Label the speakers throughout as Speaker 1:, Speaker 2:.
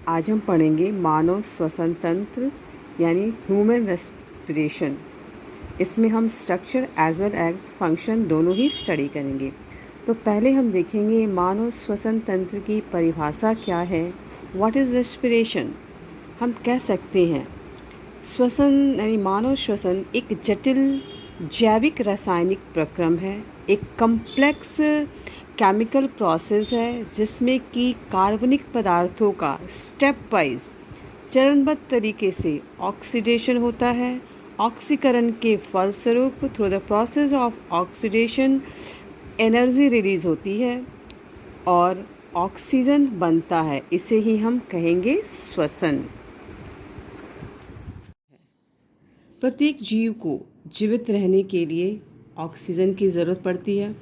Speaker 1: आज हम पढ़ेंगे मानव श्वसन तंत्र यानी ह्यूमन रेस्पिरेशन। इसमें हम structure as well as function दोनों ही स्टडी करेंगे। तो पहले हम देखेंगे मानव श्वसन तंत्र की परिभाषा क्या है। What is respiration? हम कह सकते हैं श्वसन यानी मानव श्वसन एक जटिल जैविक रासायनिक प्रक्रम है, एक कम्प्लेक्स केमिकल प्रोसेस है जिसमें कि कार्बनिक पदार्थों का स्टेप वाइज चरणबद्ध तरीके से ऑक्सीडेशन होता है। ऑक्सीकरण के फलस्वरूप through the process of oxidation energy release होती है और ऑक्सीजन बनता है। इसे ही हम कहेंगे श्वसन। प्रत्येक जीव को जीवित रहने के लिए ऑक्सीजन की ज़रूरत पड़ती है,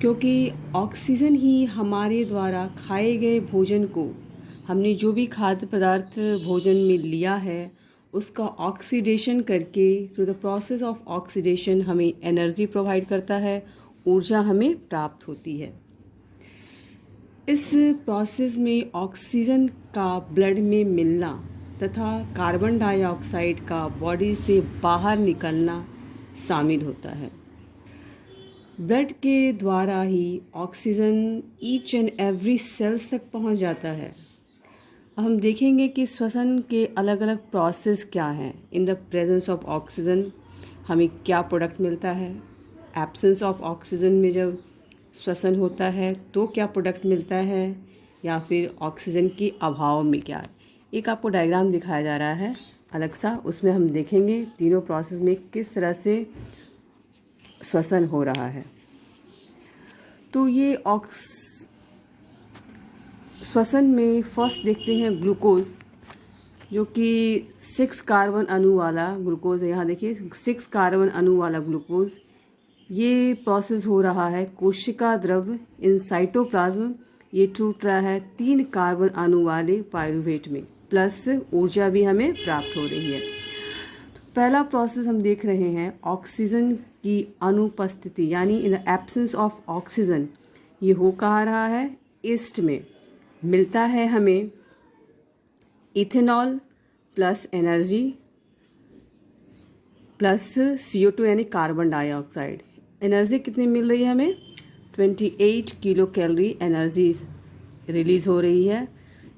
Speaker 1: क्योंकि ऑक्सीजन ही हमारे द्वारा खाए गए भोजन को, हमने जो भी खाद्य पदार्थ भोजन में लिया है उसका ऑक्सीडेशन करके through the process of oxidation हमें एनर्जी प्रोवाइड करता है, ऊर्जा हमें प्राप्त होती है। इस प्रोसेस में ऑक्सीजन का ब्लड में मिलना तथा कार्बन डाइऑक्साइड का बॉडी से बाहर निकलना शामिल होता है। ब्लड के द्वारा ही oxygen each and every cells तक पहुंच जाता है। हम देखेंगे कि श्वसन के अलग अलग प्रोसेस क्या हैं। In the presence of oxygen हमें क्या प्रोडक्ट मिलता है, एब्सेंस ऑफ ऑक्सीजन में जब श्वसन होता है तो क्या प्रोडक्ट मिलता है, या फिर ऑक्सीजन के अभाव में क्या। एक आपको डायग्राम दिखाया जा रहा है अलग सा, उसमें हम देखेंगे तीनों प्रोसेस में किस तरह से श्वसन हो रहा है। तो ये श्वसन में फर्स्ट देखते हैं ग्लूकोज, जो कि 6 कार्बन अणु वाला ग्लूकोज है। यहाँ देखिए 6 कार्बन अणु वाला ग्लूकोज, ये प्रोसेस हो रहा है कोशिका द्रव इन साइटोप्लाज्म। ये टूट रहा है 3 कार्बन अणु वाले पायरुवेट में, प्लस ऊर्जा भी हमें प्राप्त हो रही है। तो पहला प्रोसेस हम देख रहे हैं ऑक्सीजन की अनुपस्थिति, यानी in the absence of oxygen. ये हो कहाँ रहा है, ईस्ट में। मिलता है हमें ethanol plus energy plus CO2 यानी कार्बन डाइऑक्साइड। एनर्जी कितनी मिल रही है हमें, 28 किलो कैलोरी एनर्जी रिलीज़ हो रही है,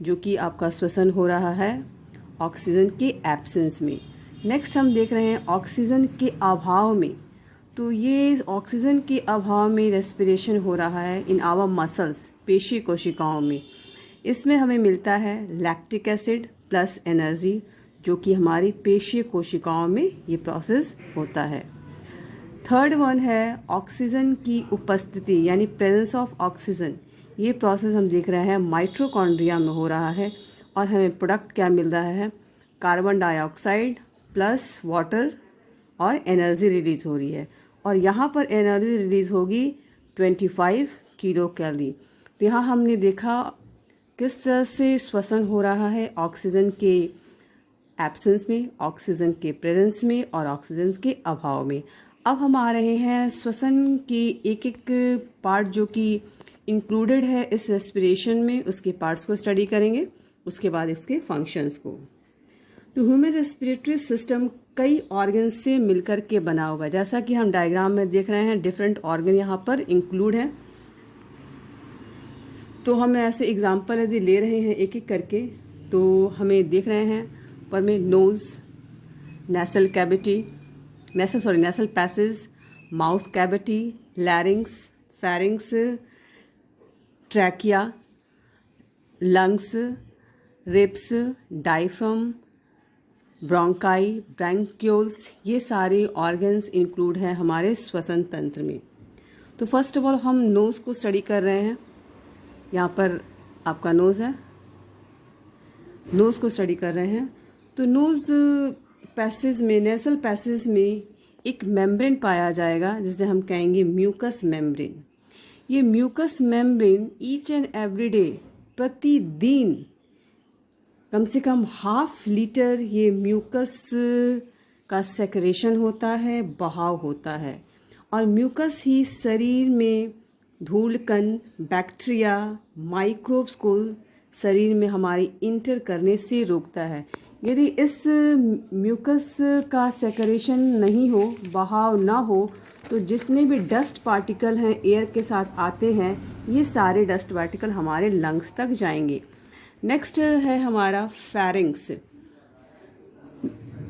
Speaker 1: जो कि आपका श्वसन हो रहा है ऑक्सीजन के एब्सेंस में। नेक्स्ट हम देख रहे हैं ऑक्सीजन के अभाव में। तो ये ऑक्सीजन के अभाव में रेस्पिरेशन हो रहा है इन आवर मसल्स, पेशी कोशिकाओं में। इसमें हमें मिलता है लैक्टिक एसिड प्लस एनर्जी, जो कि हमारी पेशी कोशिकाओं में ये प्रोसेस होता है। थर्ड वन है ऑक्सीजन की उपस्थिति यानी प्रेजेंस ऑफ ऑक्सीजन। ये प्रोसेस हम देख रहे हैं माइटोकॉन्ड्रिया में हो रहा है, और हमें प्रोडक्ट क्या मिल रहा है, कार्बन डाइऑक्साइड प्लस वाटर, और एनर्जी रिलीज़ हो रही है। और यहाँ पर एनर्जी रिलीज़ होगी 25 किलो कैलोरी। तो यहाँ हमने देखा किस तरह से श्वसन हो रहा है ऑक्सीजन के एब्सेंस में, ऑक्सीजन के प्रेजेंस में और ऑक्सीजन के अभाव में। अब हम आ रहे हैं श्वसन की एक एक पार्ट जो कि इंक्लूडेड है इस रेस्पिरेशन में, उसके पार्ट्स को स्टडी करेंगे, उसके बाद इसके फंक्शंस को। तो ह्यूमन रेस्पिरेटरी सिस्टम कई ऑर्गन से मिलकर के बना होगा, जैसा कि हम डायग्राम में देख रहे हैं डिफरेंट ऑर्गन यहाँ पर इंक्लूड हैं। तो हम ऐसे एग्जांपल यदि ले रहे हैं एक एक करके, तो हमें देख रहे हैं पर में nose, nasal cavity, nasal passage, mouth cavity, larynx, pharynx, trachea, lungs, ribs, diaphragm, bronchi, bronchioles, ये सारे ऑर्गन्स इंक्लूड हैं हमारे श्वसन तंत्र में। तो फर्स्ट ऑफ ऑल हम नोज़ को स्टडी कर रहे हैं। यहाँ पर आपका नोज़ है, नोज़ को स्टडी कर रहे हैं। तो नोज़ पैसेज में, नेसल पैसेज में एक मेम्ब्रेन पाया जाएगा जिसे हम कहेंगे म्यूकस मेम्ब्रेन। ये mucus membrane each and every day, प्रतिदिन कम से कम 1/2 लीटर ये म्यूकस का सेक्रेशन होता है, बहाव होता है। और म्यूकस ही शरीर में धूल कण, बैक्टीरिया, माइक्रोब्स को शरीर में हमारी इंटर करने से रोकता है। यदि इस म्यूकस का सेक्रेशन नहीं हो, बहाव ना हो, तो जितने भी डस्ट पार्टिकल हैं एयर के साथ आते हैं, ये सारे डस्ट पार्टिकल हमारे लंग्स तक जाएंगे। नेक्स्ट है हमारा फेरिंग्स।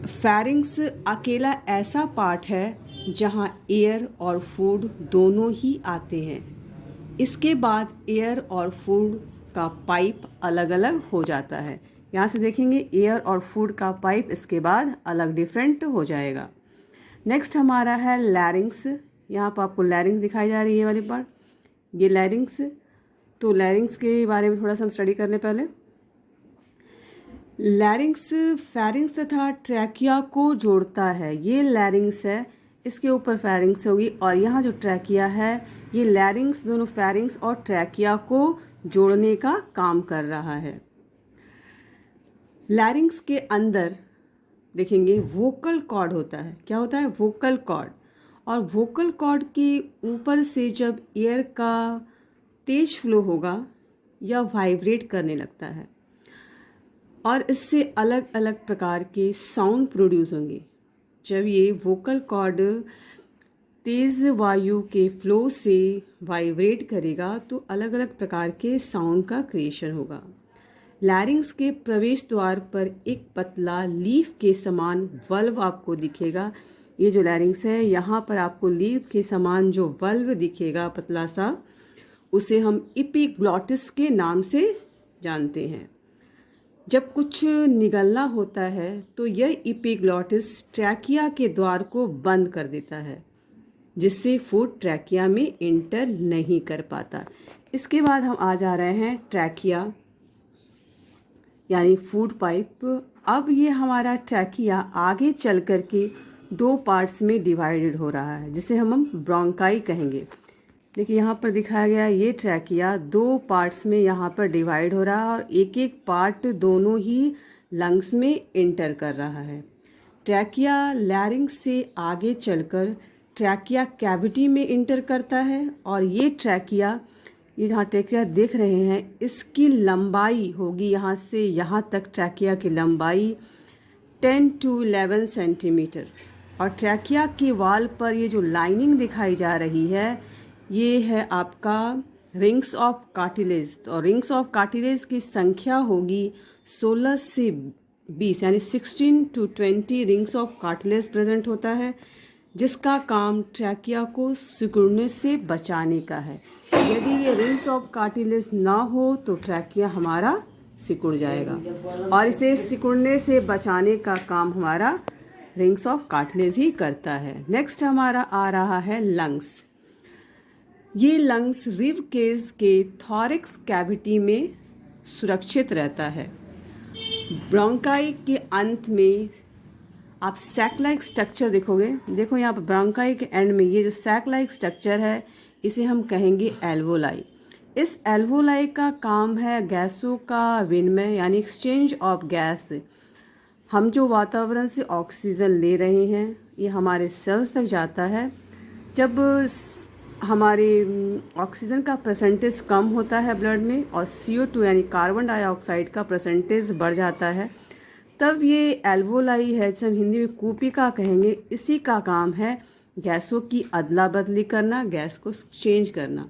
Speaker 1: फेरिंग्स अकेला ऐसा पार्ट है जहाँ एयर और फूड दोनों ही आते हैं। इसके बाद एयर और फूड का पाइप अलग अलग हो जाता है। यहाँ से देखेंगे एयर और फूड का पाइप इसके बाद अलग डिफरेंट हो जाएगा। नेक्स्ट हमारा है लैरिंग्स। यहाँ पर आपको लैरिंग्स दिखाई जा रही है ये वाली पार्ट, ये लैरिंग्स। तो लैरिंग्स के बारे में थोड़ा सा हम स्टडी कर लें पहले। लैरिंग्स फेरिंग्स तथा ट्रैकिया को जोड़ता है। ये लैरिंग्स है, इसके ऊपर फेरिंग्स होगी, और यहाँ जो ट्रैकिया है ये लैरिंग्स दोनों फेरिंग्स और ट्रैकिया को जोड़ने का काम कर रहा है। लैरिंग्स के अंदर देखेंगे वोकल कॉर्ड होता है। क्या होता है? Vocal cord. और वोकल कॉर्ड के ऊपर से जब एयर का तेज फ्लो होगा या वाइब्रेट करने लगता है और इससे अलग अलग प्रकार के साउंड प्रोड्यूस होंगे। जब ये वोकल कॉर्ड तेज़ वायु के फ्लो से वाइब्रेट करेगा तो अलग अलग प्रकार के साउंड का क्रिएशन होगा। लैरिंग्स के प्रवेश द्वार पर एक पतला लीफ के समान वल्व आपको दिखेगा। ये जो लैरिंग्स है यहाँ पर आपको लीफ के समान जो वल्व दिखेगा पतला सा, उसे हम एपिग्लॉटिस के नाम से जानते हैं। जब कुछ निगलना होता है तो यह एपिग्लॉटिस ट्रैकिया के द्वार को बंद कर देता है, जिससे फूड ट्रैकिया में इंटर नहीं कर पाता। इसके बाद हम आ जा रहे हैं ट्रैकिया यानी फूड पाइप। अब ये हमारा ट्रैकिया आगे चल कर के दो पार्ट्स में डिवाइडेड हो रहा है, जिसे हम ब्रोंकाई कहेंगे। देखिए यहाँ पर दिखाया गया ये ट्रैकिया दो पार्ट्स में यहाँ पर डिवाइड हो रहा है और एक एक पार्ट दोनों ही लंग्स में इंटर कर रहा है। ट्रैकिया लैरिंग्स से आगे चलकर ट्रैकिया कैविटी में इंटर करता है और ये ट्रैकिया, ये जहाँ ट्रैकिया देख रहे हैं, इसकी लंबाई होगी यहाँ से यहाँ तक। ट्रैकिया की लंबाई 10 to 11 सेंटीमीटर। और ट्रैकिया के वाल पर ये जो लाइनिंग दिखाई जा रही है ये है आपका रिंग्स ऑफ कार्टिलेज। और रिंग्स ऑफ कार्टिलेज की संख्या होगी 16 से 20 यानी 16 to 20 rings of cartilage present होता है, जिसका काम ट्रैकिया को सिकुड़ने से बचाने का है। यदि ये रिंग्स ऑफ कार्टिलेज ना हो तो ट्रैकिया हमारा सिकुड़ जाएगा, और इसे सिकुड़ने से बचाने का काम हमारा रिंग्स ऑफ कार्टिलेज ही करता है। नेक्स्ट हमारा आ रहा है लंग्स। ये लंग्स रिब केज के थॉरिक्स कैविटी में सुरक्षित रहता है। ब्रोंकाई के अंत में आप सैक लाइक स्ट्रक्चर देखोगे। देखो यहाँ पर ब्रोंकाई के एंड में ये जो सैक लाइक स्ट्रक्चर है इसे हम कहेंगे एल्वोलाई। इस एल्वोलाई का काम है गैसों का विनिमय यानी एक्सचेंज ऑफ गैस। हम जो वातावरण से ऑक्सीजन ले रहे हैं ये हमारे सेल्स तक जाता है। जब हमारे ऑक्सीजन का परसेंटेज कम होता है ब्लड में और CO2 यानी कार्बन डाइऑक्साइड का परसेंटेज बढ़ जाता है, तब ये एल्वोलाई है जिसे हम हिंदी में कूपिका कहेंगे, इसी का काम है गैसों की अदला बदली करना, गैस को चेंज करना।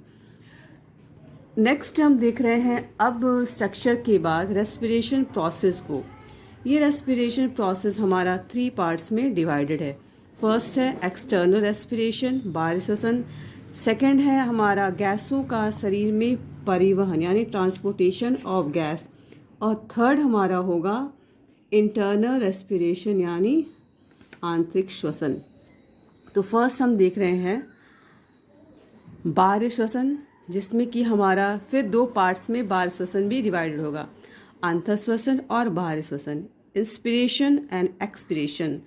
Speaker 1: नेक्स्ट हम देख रहे हैं अब स्ट्रक्चर के बाद रेस्पिरेशन प्रोसेस को। ये रेस्पिरेशन प्रोसेस हमारा 3 पार्ट्स में डिवाइडेड है। फर्स्ट है एक्सटर्नल रेस्पिरेशन, बाहरी श्वसन। सेकेंड है हमारा गैसों का शरीर में परिवहन यानी ट्रांसपोर्टेशन ऑफ गैस। और थर्ड हमारा होगा इंटरनल रेस्पिरेशन यानी आंतरिक श्वसन। तो फर्स्ट हम देख रहे हैं बाहरी श्वसन, जिसमें कि हमारा फिर 2 पार्ट्स में बाहरी श्वसन भी डिवाइडेड होगा, आंतर श्वसन और बाहरी श्वसन, इंस्पिरेशन एंड एक्सपिरेशन।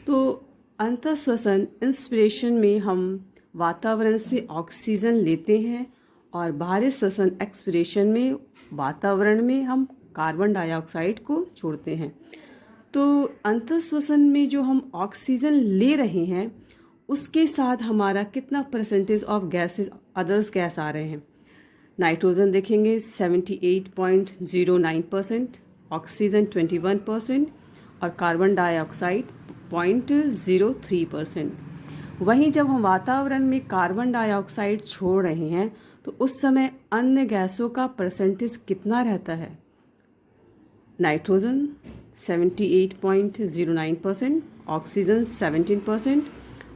Speaker 1: तो अंतर श्वसन इंस्पिरेशन में हम वातावरण से ऑक्सीजन लेते हैं और बाहरी श्वसन एक्सपिरेशन में वातावरण में हम कार्बन डाइऑक्साइड को छोड़ते हैं। तो अंतर श्वसन में जो हम ऑक्सीजन ले रहे हैं उसके साथ हमारा कितना percentage of gases others gas आ रहे हैं। नाइट्रोजन देखेंगे 78.09%, ऑक्सीजन 21% और कार्बन डाइऑक्साइड 0.03%। वहीं जब हम वातावरण में कार्बन डाइऑक्साइड छोड़ रहे हैं तो उस समय अन्य गैसों का परसेंटेज कितना रहता है? नाइट्रोजन 78.09%, ऑक्सीजन 17%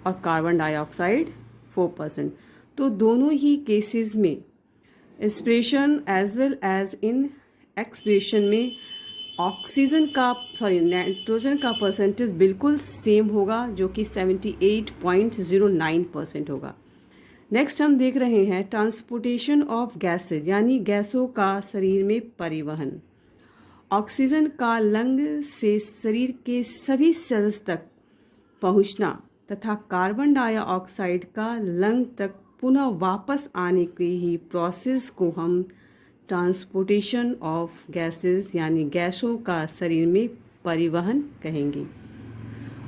Speaker 1: और कार्बन डाइऑक्साइड 4%। तो दोनों ही केसेस में inspiration as well as in expiration में नाइट्रोजन का परसेंटेज बिल्कुल सेम होगा, जो कि 78.09% होगा। नेक्स्ट हम देख रहे हैं ट्रांसपोर्टेशन ऑफ गैसेज, यानी गैसों का शरीर में परिवहन। ऑक्सीजन का लंग से शरीर के सभी सेल्स तक पहुंचना तथा कार्बन डाइऑक्साइड का लंग तक पुनः वापस आने की ही प्रोसेस को हम ट्रांसपोर्टेशन ऑफ गैसेस यानी गैसों का शरीर में परिवहन कहेंगे।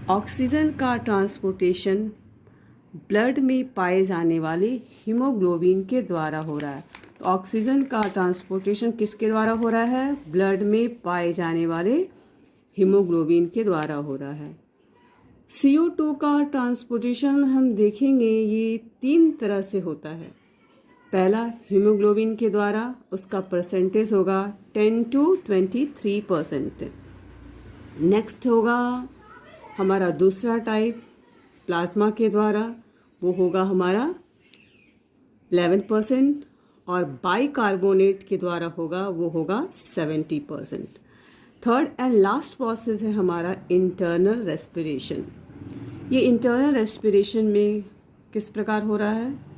Speaker 1: ऑक्सीजन का ट्रांसपोर्टेशन ब्लड में पाए जाने वाले हीमोग्लोबिन के द्वारा हो रहा है। तो ऑक्सीजन का ट्रांसपोर्टेशन किसके द्वारा हो रहा है? ब्लड में पाए जाने वाले हीमोग्लोबिन के द्वारा हो रहा है। CO2 का ट्रांसपोर्टेशन हम देखेंगे ये 3 तरह से होता है। पहला हीमोग्लोबिन के द्वारा, उसका परसेंटेज होगा 10 to 23%। नेक्स्ट होगा हमारा दूसरा टाइप प्लाज्मा के द्वारा, वो होगा हमारा 11% और बाइकार्बोनेट के द्वारा होगा वो होगा 70%। थर्ड एंड लास्ट प्रोसेस है हमारा इंटरनल रेस्पिरेशन। ये इंटरनल रेस्पिरेशन में किस प्रकार हो रहा है?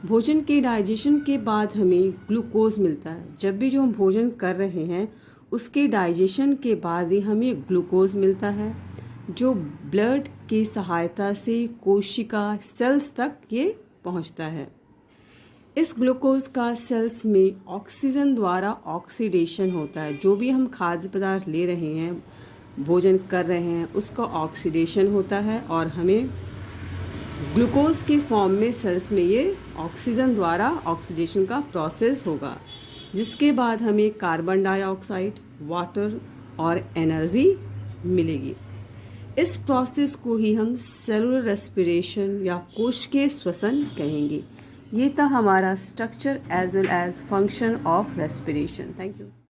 Speaker 1: भोजन के डाइजेशन के बाद हमें ग्लूकोज मिलता है। जब भी जो हम भोजन कर रहे हैं उसके डाइजेशन के बाद ही हमें ग्लूकोज मिलता है, जो ब्लड की सहायता से कोशिका सेल्स तक ये पहुंचता है। इस ग्लूकोज का सेल्स में ऑक्सीजन द्वारा ऑक्सीडेशन होता है। जो भी हम खाद्य पदार्थ ले रहे हैं, भोजन कर रहे हैं, उसका ऑक्सीडेशन होता है और हमें ग्लूकोज के फॉर्म में सेल्स में ये ऑक्सीजन द्वारा ऑक्सीडेशन का प्रोसेस होगा, जिसके बाद हमें कार्बन डाइऑक्साइड, वाटर और एनर्जी मिलेगी। इस प्रोसेस को ही हम सेलुलर रेस्पिरेशन या कोशिकीय श्वसन कहेंगे। ये था हमारा structure as well as function of respiration. Thank you.